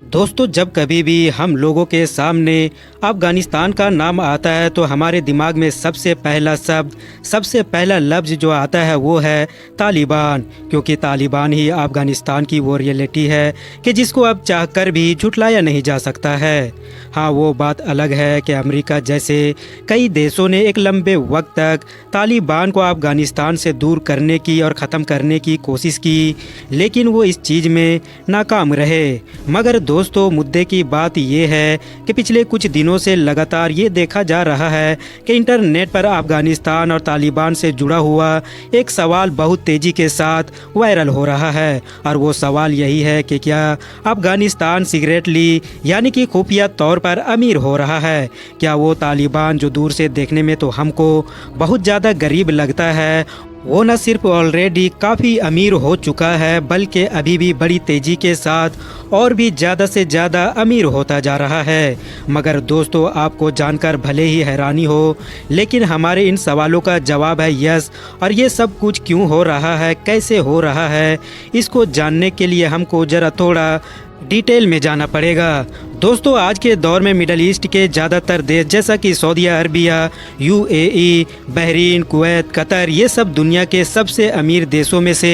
दोस्तों, जब कभी भी हम लोगों के सामने अफ़गानिस्तान का नाम आता है तो हमारे दिमाग में सबसे पहला शब्द, सबसे पहला लफ्ज़ जो आता है वो है तालिबान। क्योंकि तालिबान ही अफ़गानिस्तान की वो रियलिटी है कि जिसको अब चाहकर भी झुठलाया नहीं जा सकता है। हाँ, वो बात अलग है कि अमेरिका जैसे कई देशों ने एक लंबे वक्त तक तालिबान को अफ़गानिस्तान से दूर करने की और ख़त्म करने की कोशिश की, लेकिन वो इस चीज़ में नाकाम रहे। मगर दोस्तों, मुद्दे की बात ये है कि पिछले कुछ दिनों से लगातार ये देखा जा रहा है कि इंटरनेट पर अफ़गानिस्तान और तालिबान से जुड़ा हुआ एक सवाल बहुत तेज़ी के साथ वायरल हो रहा है। और वो सवाल यही है कि क्या अफ़गानिस्तान सीक्रेटली यानी कि खुफिया तौर पर अमीर हो रहा है? क्या वो तालिबान जो दूर से देखने में तो हमको बहुत ज़्यादा गरीब लगता है, वो न सिर्फ ऑलरेडी काफ़ी अमीर हो चुका है बल्कि अभी भी बड़ी तेज़ी के साथ और भी ज़्यादा से ज़्यादा अमीर होता जा रहा है। मगर दोस्तों, आपको जानकर भले ही हैरानी हो, लेकिन हमारे इन सवालों का जवाब है यस। और ये सब कुछ क्यों हो रहा है, कैसे हो रहा है, इसको जानने के लिए हमको ज़रा थोड़ा डिटेल में जाना पड़ेगा। दोस्तों, आज के दौर में मिडल ईस्ट के ज़्यादातर देश जैसा कि Saudi Arabia, UAE, Bahrain, Kuwait, Qatar, ये सब दुनिया के सबसे अमीर देशों में से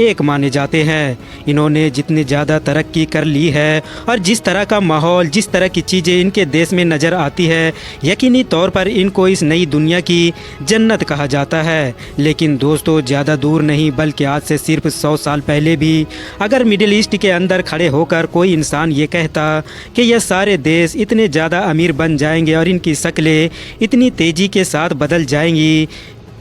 एक माने जाते हैं। इन्होंने जितनी ज़्यादा तरक्की कर ली है और जिस तरह का माहौल, जिस तरह की चीज़ें इनके देश में नज़र आती है, यकीनी तौर पर इनको इस नई दुनिया की जन्नत कहा जाता है। लेकिन दोस्तों, ज़्यादा दूर नहीं बल्कि आज से सिर्फ 100 साल पहले भी अगर मिडिल ईस्ट के अंदर खड़े होकर कोई इंसान ये कहता कि ये सारे देश इतने ज़्यादा अमीर बन जाएंगे और इनकी शक्लें इतनी तेज़ी के साथ बदल जाएंगी,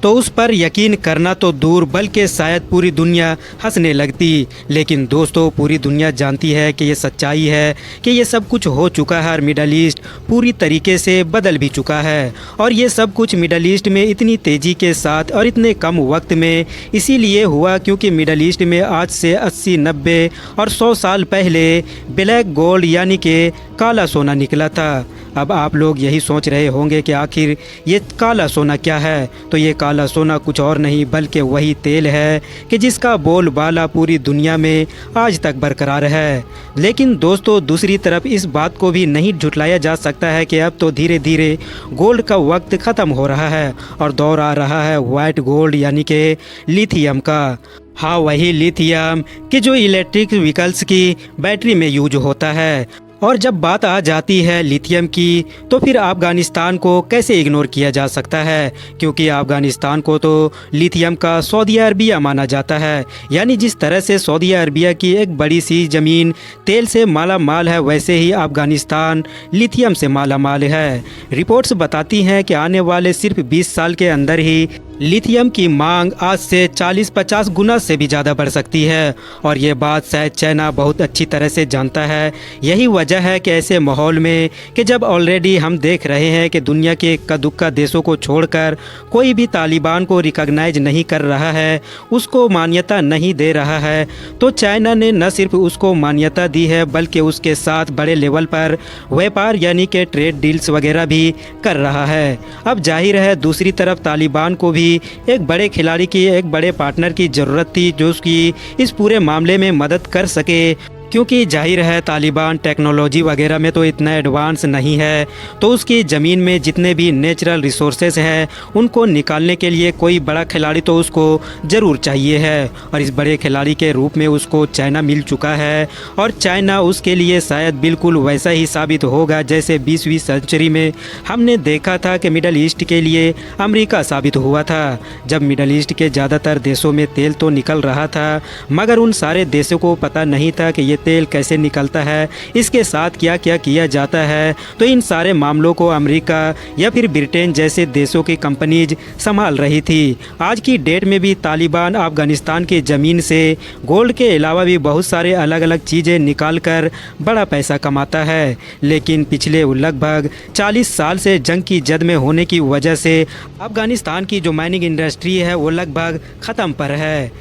तो उस पर यकीन करना तो दूर बल्कि शायद पूरी दुनिया हंसने लगती। लेकिन दोस्तों, पूरी दुनिया जानती है कि ये सच्चाई है कि ये सब कुछ हो चुका है और मिडल ईस्ट पूरी तरीके से बदल भी चुका है। और ये सब कुछ मिडल ईस्ट में इतनी तेज़ी के साथ और इतने कम वक्त में इसीलिए हुआ क्योंकि मिडल ईस्ट में आज से 80, 90 और 100 साल पहले ब्लैक गोल्ड यानी कि काला सोना निकला था। अब आप लोग यही सोच रहे होंगे कि आखिर ये काला सोना क्या है? तो ये काला सोना कुछ और नहीं बल्कि वही तेल है कि जिसका बोलबाला पूरी दुनिया में आज तक बरकरार है। लेकिन दोस्तों, दूसरी तरफ इस बात को भी नहीं झुठलाया जा सकता है कि अब तो धीरे धीरे गोल्ड का वक्त ख़त्म हो रहा है और दौर आ रहा है वाइट गोल्ड यानी कि लिथियम का। हाँ, वही लिथियम कि जो इलेक्ट्रिक व्हीकल्स की बैटरी में यूज होता है। और जब बात आ जाती है लिथियम की, तो फिर अफ़गानिस्तान को कैसे इग्नोर किया जा सकता है? क्योंकि अफ़गानिस्तान को तो लिथियम का सऊदी अरबिया माना जाता है। यानी जिस तरह से सऊदी अरबिया की एक बड़ी सी ज़मीन तेल से माला माल है, वैसे ही अफ़गानिस्तान लिथियम से माला माल है। रिपोर्ट्स बताती हैं कि आने वाले सिर्फ 20 साल के अंदर ही लिथियम की मांग आज से 40-50 गुना से भी ज़्यादा बढ़ सकती है। और ये बात शायद चाइना बहुत अच्छी तरह से जानता है। यही वजह है कि ऐसे माहौल में कि जब ऑलरेडी हम देख रहे हैं कि दुनिया के इक्का दुक्का देशों को छोड़कर कोई भी तालिबान को रिकॉग्नाइज नहीं कर रहा है, उसको मान्यता नहीं दे रहा है, तो चाइना ने न सिर्फ उसको मान्यता दी है बल्कि उसके साथ बड़े लेवल पर व्यापार यानी कि ट्रेड डील्स वगैरह भी कर रहा है। अब जाहिर है दूसरी तरफ तालिबान को भी एक बड़े खिलाड़ी की, एक बड़े पार्टनर की ज़रूरत थी जो उसकी इस पूरे मामले में मदद कर सके। क्योंकि जाहिर है तालिबान टेक्नोलॉजी वगैरह में तो इतना एडवांस नहीं है, तो उसकी ज़मीन में जितने भी नेचुरल रिसोर्सेज हैं उनको निकालने के लिए कोई बड़ा खिलाड़ी तो उसको ज़रूर चाहिए है। और इस बड़े खिलाड़ी के रूप में उसको चाइना मिल चुका है और चाइना उसके लिए शायद बिल्कुल वैसा ही साबित होगा जैसे 20वीं सेंचुरी में हमने देखा था कि मिडल ईस्ट के लिए अमेरिका साबित हुआ था। जब मिडल ईस्ट के ज़्यादातर देशों में तेल तो निकल रहा था, मगर उन सारे देशों को पता नहीं था कि ये तेल कैसे निकलता है, इसके साथ क्या क्या किया जाता है। तो इन सारे मामलों को अमेरिका या फिर ब्रिटेन जैसे देशों की कंपनीज संभाल रही थी। आज की डेट में भी तालिबान अफ़गानिस्तान की ज़मीन से गोल्ड के अलावा भी बहुत सारे अलग अलग चीज़ें निकाल कर बड़ा पैसा कमाता है। लेकिन पिछले लगभग 40 साल से जंग की जद में होने की वजह से अफ़गानिस्तान की जो माइनिंग इंडस्ट्री है वो लगभग ख़त्म पर है।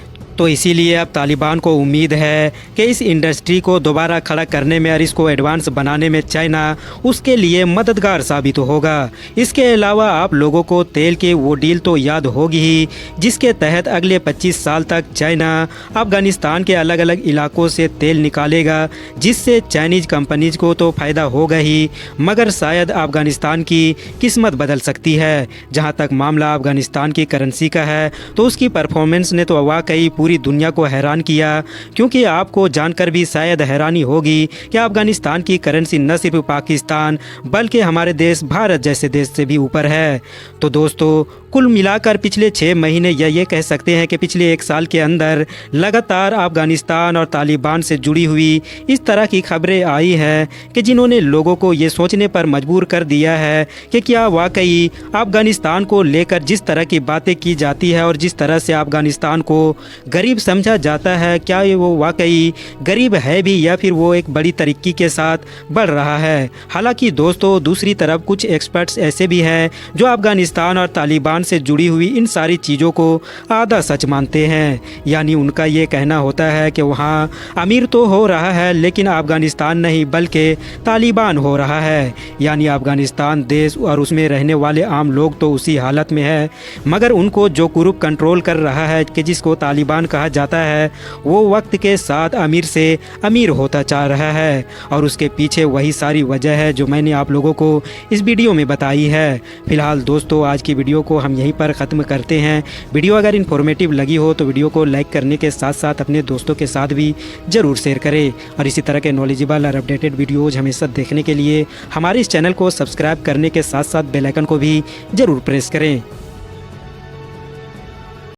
तो इसीलिए अब तालिबान को उम्मीद है कि इस इंडस्ट्री को दोबारा खड़ा करने में और इसको एडवांस बनाने में चाइना उसके लिए मददगार साबित होगा। इसके अलावा आप लोगों को तेल की वो डील तो याद होगी ही, जिसके तहत अगले 25 साल तक चाइना अफगानिस्तान के अलग अलग इलाकों से तेल निकालेगा, जिससे चाइनीज कंपनीज को तो फ़ायदा होगा ही, मगर शायद अफगानिस्तान की किस्मत बदल सकती है। जहाँ तक मामला अफगानिस्तान की करेंसी का है तो उसकी परफॉर्मेंस ने तो वाकई पूरी दुनिया को हैरान किया, क्योंकि आपको जानकर भी शायद हैरानी होगी कि अफगानिस्तान की करेंसी न सिर्फ पाकिस्तान बल्कि हमारे देश भारत जैसे देश से भी ऊपर है। तो दोस्तों, कुल मिलाकर पिछले 6 महीने या ये कह सकते हैं कि पिछले 1 साल के अंदर लगातार अफगानिस्तान और तालिबान से जुड़ी हुई इस तरह की खबरें आई हैं कि जिन्होंने लोगों को ये सोचने पर मजबूर कर दिया है कि क्या वाकई अफगानिस्तान को लेकर जिस तरह की बातें की जाती है और जिस तरह से अफगानिस्तान को गरीब समझा जाता है, क्या ये वो वाकई गरीब है भी या फिर वो एक बड़ी तरक्की के साथ बढ़ रहा है। हालांकि दोस्तों, दूसरी तरफ कुछ एक्सपर्ट्स ऐसे भी हैं जो अफगानिस्तान और तालिबान से जुड़ी हुई इन सारी चीज़ों को आधा सच मानते हैं। यानी उनका ये कहना होता है कि वहाँ अमीर तो हो रहा है लेकिन अफगानिस्तान नहीं बल्कि तालिबान हो रहा है। यानी अफगानिस्तान देश और उसमें रहने वाले आम लोग तो उसी हालत में है, मगर उनको जो ग्रुप कंट्रोल कर रहा है कि जिसको तालिबान कहा जाता है, वो वक्त के साथ अमीर से अमीर होता जा रहा है। और उसके पीछे वही सारी वजह है जो मैंने आप लोगों को इस वीडियो में बताई है। फिलहाल दोस्तों, आज की वीडियो को हम यहीं पर ख़त्म करते हैं। वीडियो अगर इन्फॉर्मेटिव लगी हो तो वीडियो को लाइक करने के साथ साथ अपने दोस्तों के साथ भी ज़रूर शेयर करें। और इसी तरह के नॉलेजेबल और अपडेटेड वीडियोज़ हमेशा देखने के लिए हमारे इस चैनल को सब्सक्राइब करने के साथ साथ बेल आइकन को भी ज़रूर प्रेस करें।